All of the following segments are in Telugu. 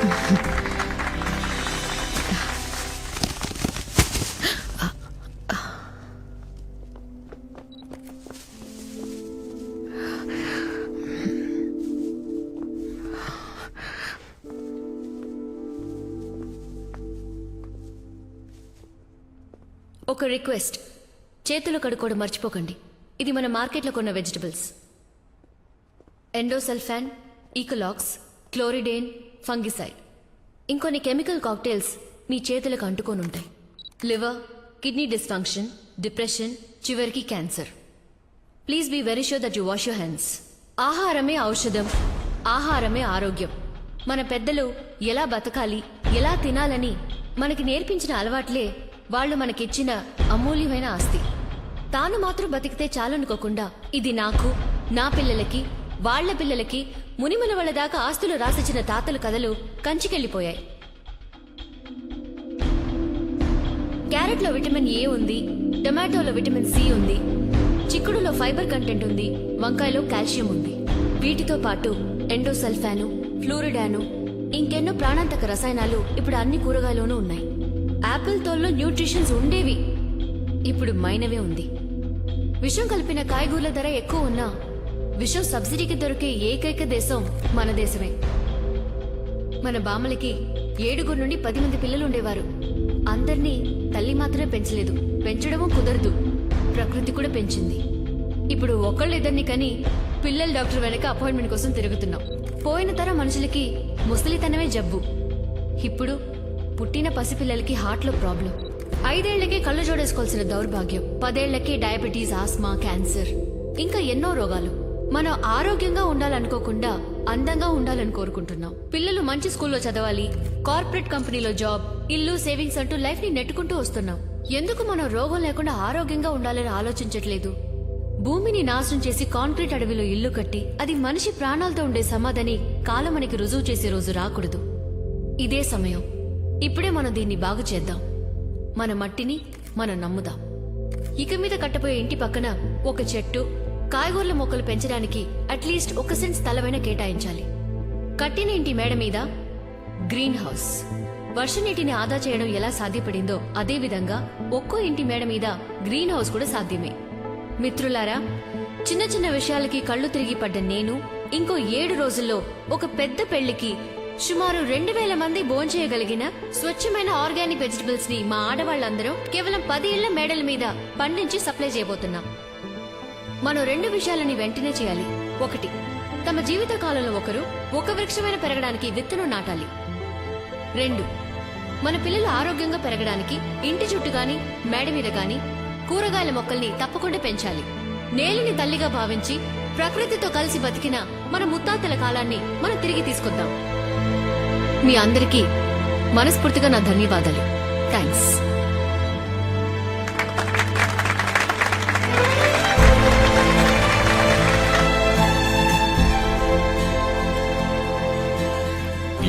ఒక రిక్వెస్ట్, చేతులు కడుక్కోవడం మర్చిపోకండి. ఇది మన మార్కెట్లో కొన్న వెజిటబుల్స్. ఎండోసల్ఫాన్, ఈకోలాక్స్, క్లోరిడేన్, ఫంగిసైడ్, ఇంకొన్ని కెమికల్ కాక్టైల్స్ మీ చేతులకు అంటుకొని ఉంటాయి. లివర్, కిడ్నీ డిస్ఫంక్షన్, డిప్రెషన్, చివరికి cancer. Please be very sure that you wash your hands. ఆహారమే ఔషధం, ఆహారమే ఆరోగ్యం. మన పెద్దలు ఎలా బతకాలి, ఎలా తినాలని మనకి నేర్పించిన అలవాట్లే వాళ్ళు మనకిచ్చిన అమూల్యమైన ఆస్తి. తాను మాత్రం బతికితే చాలనుకోకుండా ఇది నాకు, నా పిల్లలకి, వాళ్ల పిల్లలకి, మునిముల వాళ్ళ దాకా ఆస్తులు రాసిచ్చిన తాతల కథలు కంచికెళ్లిపోయాయి. క్యారెట్లో విటమిన్ ఏ ఉంది, టొమాటోలో విటమిన్ సి ఉంది, చిక్కుడులో ఫైబర్ కంటెంట్ ఉంది, వంకాయలో కాల్షియం ఉంది. వీటితో పాటు ఎండోసల్ఫాను, ఫ్లూరిడాను, ఇంకెన్నో ప్రాణాంతక రసాయనాలు ఇప్పుడు అన్ని కూరగాయల్లోనూ ఉన్నాయి. యాపిల్ తోల్లో న్యూట్రిషన్స్ ఉండేవి, ఇప్పుడు మైనవే ఉంది. విషం కలిపిన కాయగూరల ధర ఎక్కువ ఉన్నా విషం సబ్సిడీకి దొరికే ఏకైక దేశం మన దేశమే. మన బామ్మలకి 7 నుండి 10 మంది పిల్లలు ఉండేవారు. అందర్నీ తల్లి మాత్రమే పెంచలేదు, పెంచడమూ కుదరదు, ప్రకృతి కూడా పెంచింది. ఇప్పుడు ఒకళ్ళిద్దరిని కని పిల్లల డాక్టర్ వెనక అపాయింట్మెంట్ కోసం తిరుగుతున్నాం. పోయిన తరం మనుషులకి ముసలితనమే జబ్బు. ఇప్పుడు పుట్టిన పసిపిల్లలకి హార్ట్లో ప్రాబ్లం. 5 ఏళ్లకే కళ్ళు జోడేసుకోవాల్సిన దౌర్భాగ్యం. 10 ఏళ్లకే డయాబెటీస్, ఆస్మా, క్యాన్సర్, ఇంకా ఎన్నో రోగాలు. మనం ఆరోగ్యంగా ఉండాలనుకోకుండా అందంగా ఉండాలని కోరుకుంటున్నాం. పిల్లలు మంచి స్కూల్లో చదవాలి, కార్పొరేట్ కంపెనీలో జాబ్, ఇల్లు, సేవింగ్స్ అంటూ లైఫ్ ని నెట్టుకుంటూ వస్తున్నాం. ఎందుకు మనం రోగం లేకుండా ఆరోగ్యంగా ఉండాలని ఆలోచించట్లేదు? భూమిని నాశనం చేసి కాంక్రీట్ అడవిలో ఇల్లు కట్టి అది మనిషి ప్రాణాలతో ఉండే సమాధని కాలం మనకి రుజువు చేసే రోజు రాకూడదు. ఇదే సమయం. ఇప్పుడే మనం దీన్ని బాగు చేద్దాం. మన మట్టిని మనం నమ్ముదాం. ఇక మీద కట్టబోయే ఇంటి పక్కన ఒక చెట్టు, కాయగూరల మొక్కలు పెంచడానికి అట్లీస్ట్ 1 సెంట్ స్థలమైనా కేటాయించాలి. కట్టిన ఇంటి మేడ మీద గ్రీన్ హౌస్. వర్ష నీటిని ఆదా చేయడం ఎలా సాధ్యపడిందో అదే విధంగా ఒక్కో ఇంటి మేడ మీద గ్రీన్ హౌస్ కూడా సాధ్యమే. మిత్రులారా, చిన్న చిన్న విషయాలకి కళ్ళు తిరిగి పడ్డ నేను ఇంకో 7 రోజుల్లో ఒక పెద్ద పెళ్లికి సుమారు 2000 మంది భోంచేయగలిగిన స్వచ్ఛమైన ఆర్గానిక్ వెజిటబుల్స్ ని మా ఆడవాళ్లందరూ కేవలం 10 ఇళ్ల మేడల మీద పండించి సప్లై చేయబోతున్నాం. మనం 2 విషయాలని వెంటనే చేయాలి. 1, తమ జీవిత కాలంలో ఒకరు ఒక వృక్షమైన పెరగడానికి విత్తనం నాటాలి. 2, మన పిల్లలు ఆరోగ్యంగా పెరగడానికి ఇంటి చుట్టూ గాని మేడ మీద గాని కూరగాయల మొక్కల్ని తప్పకుండా పెంచాలి. నేలని తల్లిగా భావించి ప్రకృతితో కలిసి బతికిన మన ముత్తాతల కాలాన్ని మనం తిరిగి తీసుకొద్దాం. మీ అందరికీ మనస్ఫూర్తిగా నా ధన్యవాదాలు. థ్యాంక్స్.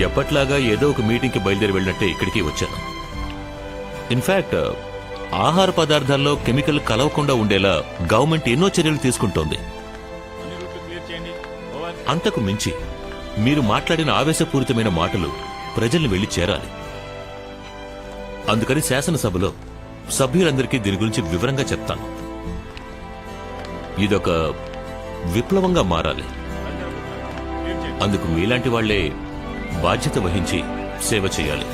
ఎప్పట్లాగా ఏదో ఒక మీటింగ్కి బయలుదేరి వెళ్ళినట్టే ఇక్కడికి వచ్చాను. ఇన్ఫాక్ట్ ఆహార పదార్థాల్లో కెమికల్ కలవకుండా ఉండేలా గవర్నమెంట్ ఎన్నో చర్యలు తీసుకుంటోంది. అంతకు మించి మీరు మాట్లాడిన ఆవేశపూరితమైన మాటలు ప్రజల్ని వెళ్లి చేరాలి. అందుకని శాసనసభలో సభ్యులందరికీ దీని గురించి వివరంగా చెప్తాను. ఇదొక విప్లవంగా మారాలి. అందుకు మీలాంటి వాళ్లే బాధ్యత వహించి సేవ చేయాలి.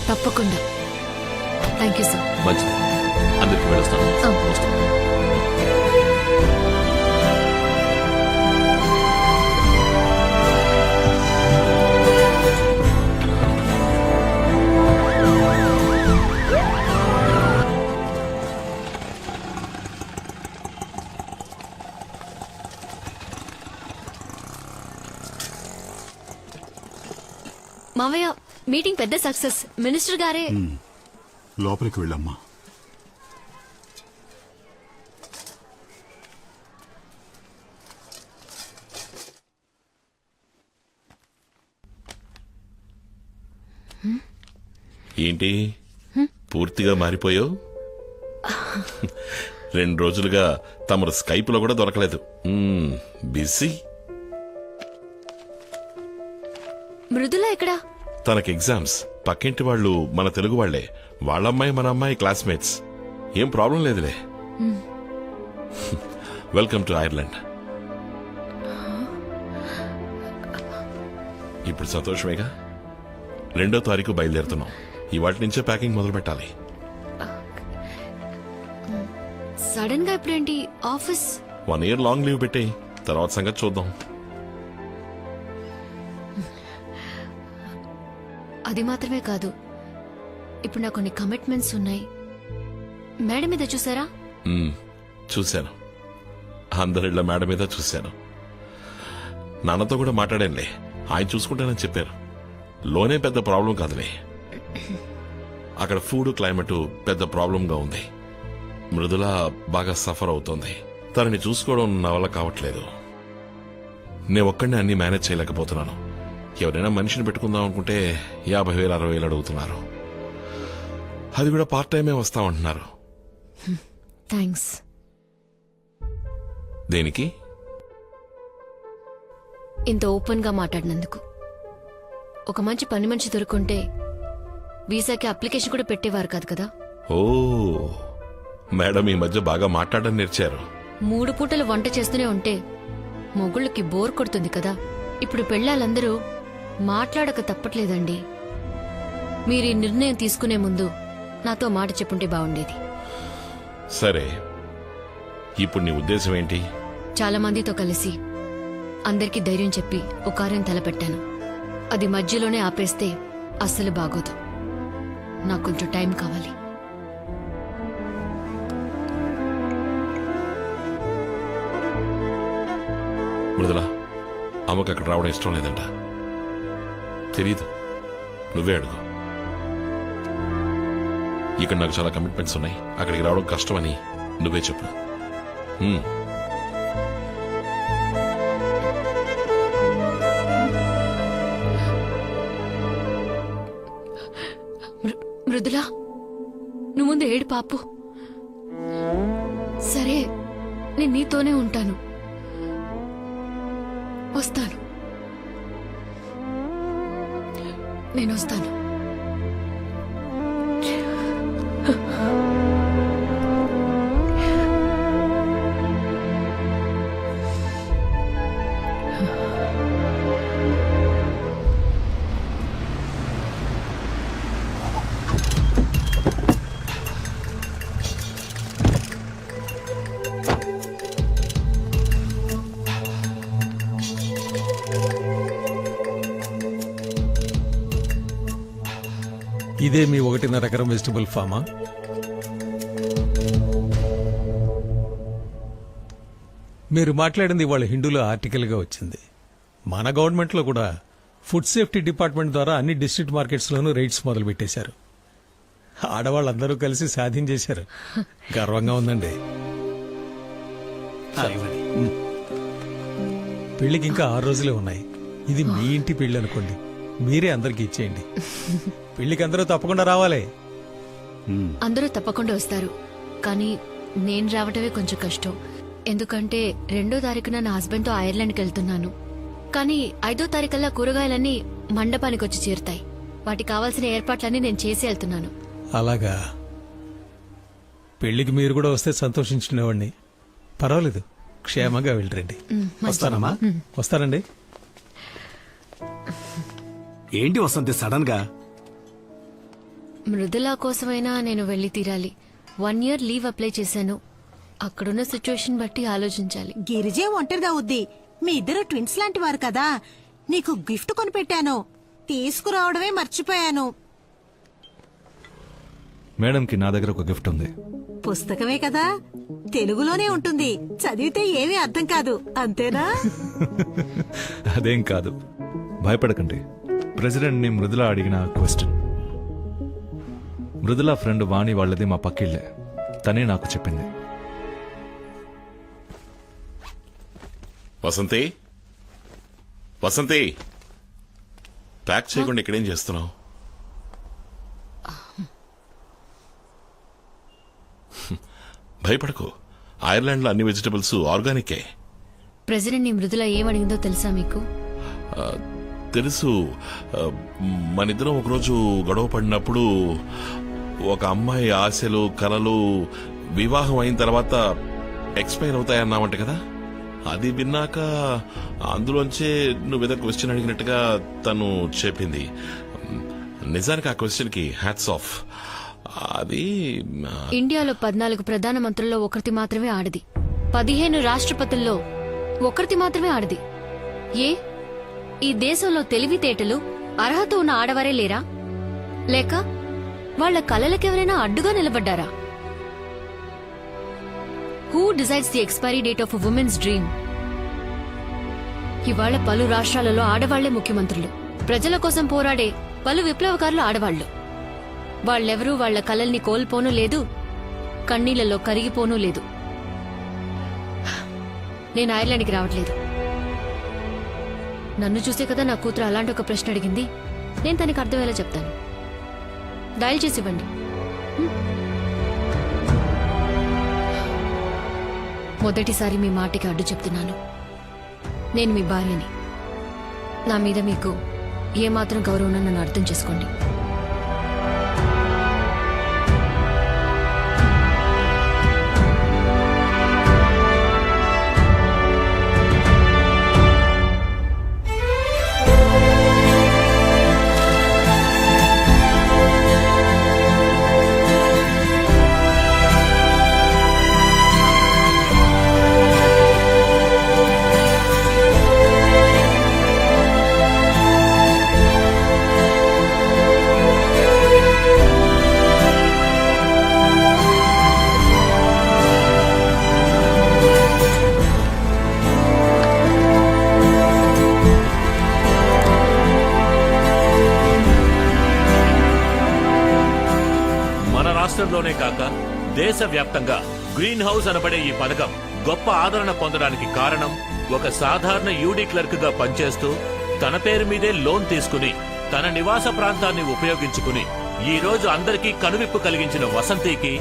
తప్పకుండా. Thank you sir. మంచిది. అందరికీ వెళ్ళొస్తాను. మావయ్య, మీటింగ్ పెద్ద సక్సెస్. మినిస్టర్ గారే. లోపలికి వెళ్ళమ్మా. ఏంటి పూర్తిగా మారిపోయావు? 2 రోజులుగా తమరు స్కైప్ లో కూడా దొరకలేదు. బిజీ. మృదుల ఎక్కడా? తనకి ఎగ్జామ్స్. పక్కింటి వాళ్ళు మన తెలుగు వాళ్లే. వాళ్ళమ్మాయి మన అమ్మాయి క్లాస్మేట్స్. ఏం ప్రాబ్లం లేదులే. Welcome to Ireland. ఇప్పుడు సంతోషమేగా? 2వ తారీఖు బయలుదేరుతున్నాం. ఇవాటి నుంచే ప్యాకింగ్ మొదలు పెట్టాలి. సడన్ గా ఇప్పుడేంటి ఆఫీస్? 1 year లాంగ్ లీవ్ పెట్టేయి, తర్వాత సంగతి చూద్దాం. అది మాత్రమే కాదు, ఇప్పుడు నాకు కొన్ని కమిట్మెంట్స్ ఉన్నాయి. మేడం మీద చూసారా? చూశాను. అందరిళ్ళ మేడ మీద చూశాను. నాన్నతో కూడా మాట్లాడానులే. ఆయన చూసుకుంటానని చెప్పారు. లోనే పెద్ద ప్రాబ్లం కాదులే. అక్కడ ఫుడ్ క్లైమేట్ పెద్ద ప్రాబ్లంగా ఉంది. మృదుల బాగా సఫర్ అవుతోంది. తనని చూసుకోవడం నా వల్ల కావట్లేదు. నేను ఒక్కడినే అన్ని మేనేజ్ చేయలేకపోతున్నాను. ఎవరైనా మనిషిని పెట్టుకుందాం అనుకుంటే 50,000 60,000 అడుగుతున్నారు. అది కూడా పార్ట్ టైమే వస్తామంటున్నారు. థ్యాంక్స్. దేనికి? ఇంత ఓపెన్ గా మాట్లాడినందుకు. ఒక మంచి పని మనిషి దొరుకుంటే వీసాకి అప్లికేషన్ కూడా పెట్టేవారు కాదు కదా. ఓ, మేడం ఈ మధ్య బాగా మాట్లాడడం నేర్చారు. 3 పూటలు వంట చేస్తూనే ఉంటే మొగుళ్ళకి బోర్ కొడుతుంది కదా. ఇప్పుడు పెళ్ళాలందరూ మాట్లాడక తప్పట్లేదండి. మీరు ఈ నిర్ణయం తీసుకునే ముందు నాతో మాట చెప్పుంటే బాగుండేది. సరే, ఇప్పుడు నీ ఉద్దేశం ఏంటి? చాలా మందితో కలిసి అందరికీ ధైర్యం చెప్పి ఒక కార్యం తలపెట్టాను. అది మధ్యలోనే ఆపేస్తే అస్సలు బాగోదు. నాకు కొంచెం టైం కావాలి. మృదుల, అమ్మకు అక్కడ రావడం ఇష్టం లేదంట. తెలీదు, నువ్వే అడుగు. ఇక్కడ నాకు చాలా కమిట్మెంట్స్ ఉన్నాయి, అక్కడికి రావడం కష్టమని నువ్వే చెప్పు. మృదులా, నువ్వు ముందు ఏడు పాపు. సరే, నేను నీతోనే ఉంటాను. వస్తాను, నేను వస్తాను. ఇదే మీ 1.5 ఎకరం వెజిటబుల్ ఫామా? మీరు మాట్లాడింది వాళ్ళ హిందూలో ఆర్టికల్గా వచ్చింది. మన గవర్నమెంట్లో కూడా ఫుడ్ సేఫ్టీ డిపార్ట్మెంట్ ద్వారా అన్ని డిస్ట్రిక్ట్ మార్కెట్స్లోనూ రైడ్స్ మొదలు పెట్టేశారు. ఆడవాళ్ళందరూ కలిసి సాధించేశారు. గర్వంగా ఉందండి. పెళ్లికి ఇంకా 6 రోజులే ఉన్నాయి. ఇది మీ ఇంటి పెళ్లి అనుకోండి, మీరే అందరికి ఇచ్చేయండి. పెళ్లికి అందరూ తప్పకుండా రావాలి. అందరూ తప్పకుండా వస్తారు, కానీ నేను రావటమే కొంచెం కష్టం. ఎందుకంటే 2వ తారీఖున నా హస్బెండ్తో ఐర్లాండ్కి వెళ్తున్నాను. కానీ 5వ తారీఖల్లా కూరగాయలన్నీ మండపానికి వచ్చి చేరుతాయి. వాటికి కావాల్సిన ఏర్పాట్లన్నీ నేను చేసి వెళ్తున్నాను. అలాగా? పెళ్లికి మీరు కూడా వస్తే సంతోషించుకునేవాడిని. పర్వాలేదు, క్షేమంగా వెళ్ళరండి. వస్తానమ్మా. వస్తానండి. ఏంటి వసంతి సడన్ గా? మృదులా కోసమైనా నేను వెళ్లి తీరాలి. 1 year లీవ్ అప్లై చేశాను. అక్కడున్న సిచ్యువేషన్ బట్టి ఆలోచించాలి. గిరిజే ఒంటరిగా ఉంది. మీ ఇద్దరు ట్విన్స్ లాంటి వారు కదా. నీకు గిఫ్ట్ కొనిపెట్టాను, తీసుకురావడమే మర్చిపోయాను. మేడంకి నా దగ్గర ఒక గిఫ్ట్ ఉంది. పుస్తకమే కదా, తెలుగులోనే ఉంటుంది. చదివితే ఏమీ అర్థం కాదు, అంతేనా? అదేం కాదు, భయపడకండి. ప్రెసిడెంట్ ని మృదుల అడిగిన క్వశ్చన్. మృదుల ఫ్రెండ్ వాణి వాళ్ళది మా పక్కిళ్ళే. తనే నాకు చెప్పింది. వసంతి, వసంతి, ప్యాక్ చేయకుండా ఇక్కడేం చేస్తున్నావు? భయపడకు, ఐర్లాండ్లో అన్ని వెజిటబుల్స్ ఆర్గానికే. ప్రెసిడెంట్ ని మృదుల ఏమడిగిందో తెలుసా మీకు? తెలుసు. మనిద్దరం ఒకరోజు గొడవ పడినప్పుడు ఒక అమ్మాయి ఆశలు కలలు వివాహం అయిన తర్వాత ఎక్స్పైర్ అవుతాయన్నామంట కదా. అది విన్నాక అందులోంచే నువ్వేదో క్వశ్చన్ అడిగినట్టుగా తను చెప్పింది. నిజానికి ఆ క్వశ్చన్ కి హ్యాట్స్ ఆఫ్. అది ఇండియాలో 14 ప్రధానమంత్రుల్లో ఒకరిది మాత్రమే ఆడది, 15 రాష్ట్రపతుల్లో ఒకరిది మాత్రమే ఆడది. ఏ ఈ దేశంలో తెలివితేటలు అర్హత ఉన్న ఆడవారే లేరా? లేక వాళ్ల కలలకెవరైనా అడ్డుగా నిలబడ్డారా? Who decides the expiry date of women's dream? ఇవాళ పలు రాష్ట్రాలలో ఆడవాళ్లే ముఖ్యమంత్రులు. ప్రజల కోసం పోరాడే పలు విప్లవకారులు ఆడవాళ్లు. వాళ్ళెవరూ వాళ్ల కలల్ని కోల్పోనూ లేదు, కన్నీళ్లలో కరిగిపోనూ లేదు. నేను ఐర్లాండ్కి రావట్లేదు. నన్ను చూసే కదా నా కూతురు అలాంటి ఒక ప్రశ్న అడిగింది. నేను తనకి అర్థమయ్యేలా చెప్తాను. డయల్ చేసి ఇవ్వండి. మొదటిసారి మీ మాటకి అడ్డు చెప్తున్నాను. నేను మీ భార్యని. నా మీద మీకు ఏమాత్రం గౌరవం నన్ను అర్థం చేసుకోండి. రాష్ట్రంలోనే కాక దేశవ్యాప్తంగా గ్రీన్ హౌస్ అనబడే ఈ పథకం గొప్ప ఆదరణ పొందడానికి కారణం, ఒక సాధారణ యూడీ క్లర్క్ గా పనిచేస్తూ తన పేరు మీదే లోన్ తీసుకుని తన నివాస ప్రాంతాన్ని ఉపయోగించుకుని ఈ రోజు అందరికీ కనువిప్పు కలిగించిన వసంతికి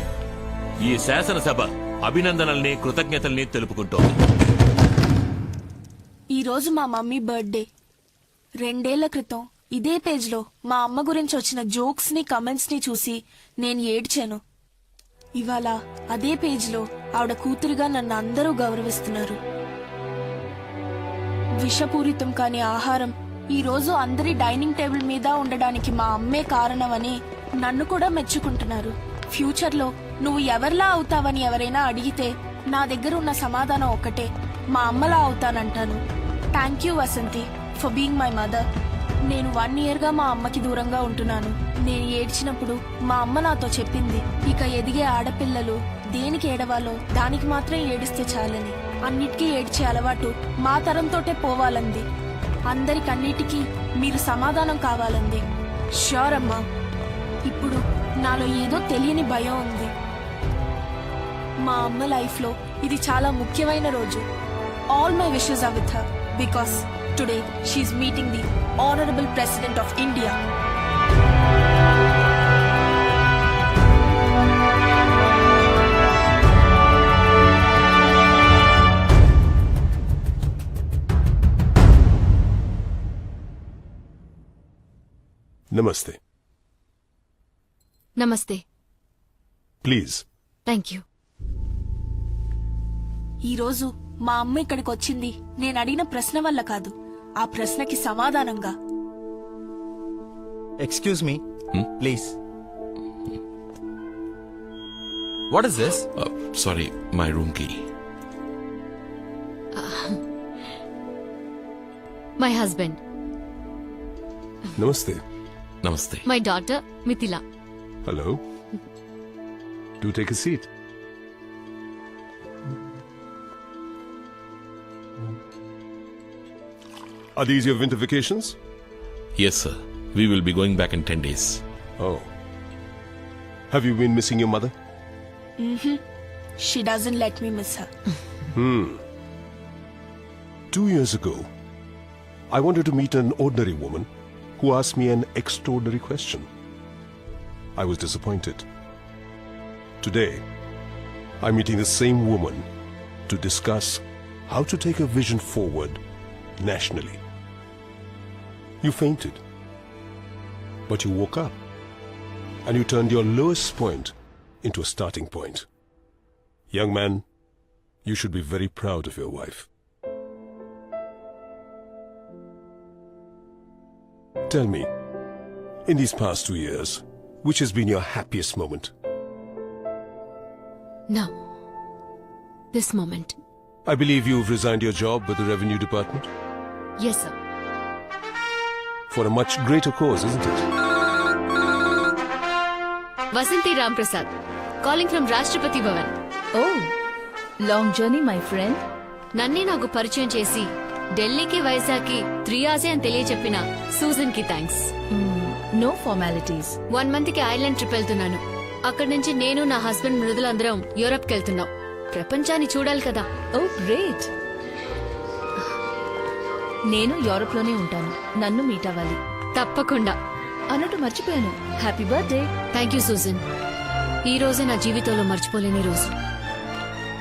ఈ శాసనసభ అభినందనల్ని కృతజ్ఞతల్ని తెలుపుకుంటోంది. ఈ రోజు మా మమ్మీ బర్త్డే. 2 ఏళ్ల క్రితం ఇదే పేజ్లో మా అమ్మ గురించి వచ్చిన జోక్స్ ని కమెంట్స్ ని చూసి నేను ఏడ్చాను. ఇవాళ అదే పేజ్లో ఆవిడ కూతురుగా నన్ను అందరూ గౌరవిస్తున్నారు. విషపూరితం కాని ఆహారం ఈ రోజు అందరి డైనింగ్ టేబుల్ మీద ఉండడానికి మా అమ్మే కారణమని నన్ను కూడా మెచ్చుకుంటున్నారు. ఫ్యూచర్ లో నువ్వు ఎవరిలా అవుతావని ఎవరైనా అడిగితే నా దగ్గర ఉన్న సమాధానం ఒక్కటే, మా అమ్మలా అవుతానంటాను. Thank you Vasanthi for being my mother. నేను 1 year గా మా అమ్మకి దూరంగా ఉంటున్నాను. నేను ఏడ్చినప్పుడు మా అమ్మ నాతో చెప్పింది, ఇక ఎదిగే ఆడపిల్లలు దేనికి ఏడవాలో దానికి మాత్రం ఏడిస్తే చాలని. అన్నిటికీ ఏడ్చే అలవాటు మా తరంతోటే పోవాలంది. అందరికన్నిటికీ మీరు సమాధానం కావాలంది. ష్యూర్ అమ్మా. ఇప్పుడు నాలో ఏదో తెలియని భయం ఉంది. మా అమ్మ లైఫ్ లో ఇది చాలా ముఖ్యమైన రోజు. All my wishes are with her because today she is meeting the honourable president of India. నమస్తే. నమస్తే. ప్లీజ్. Thank you. ఈ రోజు మా అమ్మ ఇక్కడికి వచ్చింది నేను అడిగిన ప్రశ్న వల్ల కాదు, ఆ ప్రశ్నకి సమాధానంగా. Excuse me please. What is this? Sorry, my room కి. My husband. నమస్తే. నమస్తే. My daughter Mithila. Hello. Do take a seat. Are these your winter vacations? Yes, sir. We will be going back in 10 days. Oh. Have you been missing your mother? She doesn't let me miss her. 2 years ago, I wanted to meet an ordinary woman who asked me an extraordinary question. I was disappointed. Today, I'm meeting the same woman to discuss how to take a vision forward nationally. You fainted. But you woke up. And you turned your lowest point into a starting point. Young man, you should be very proud of your wife. Tell me, in these past 2 years, which has been your happiest moment? Now, this moment. I believe you've resigned your job with the Revenue Department Yes, sir. for a much greater cause, isn't it? Vasanti Ramprasad, calling from Rashtrapati Bhavan. Oh, long journey, my friend. నన్నే నాకు పరిచయం చేసి ఢిల్లీకి వైజాగ్కి 3 hours అని తెలియచెప్పిన సూజన్ కి థ్యాంక్స్. No formalities. 1 month కి ఐర్లాండ్ ట్రిప్ వెళ్తున్నాను. అక్కడి నుంచి నేను నా హస్బెండ్ మృదులందరం యూరప్ కి వెళ్తున్నాం. ప్రపంచాన్ని చూడాలి కదా. Oh, great. నేను యూరోప్ లోనే ఉంటాను. నన్ను మీట్ అవ్వాలి. తప్పకుండా. అన్నట్టు మర్చిపోయాను. Happy birthday. Thank you Susan. ఈ రోజే నా జీవితంలో మర్చిపోలేని రోజు.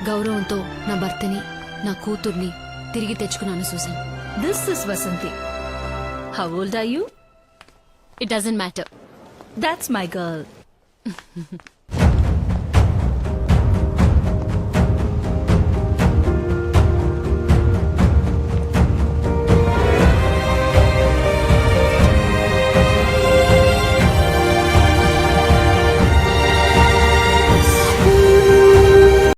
గౌరవంతో నా భర్తని నా కూతుర్ని తిరిగి తెచ్చుకున్నాను Susan. This is Vasanti. How old are you? It doesn't matter. That's my girl.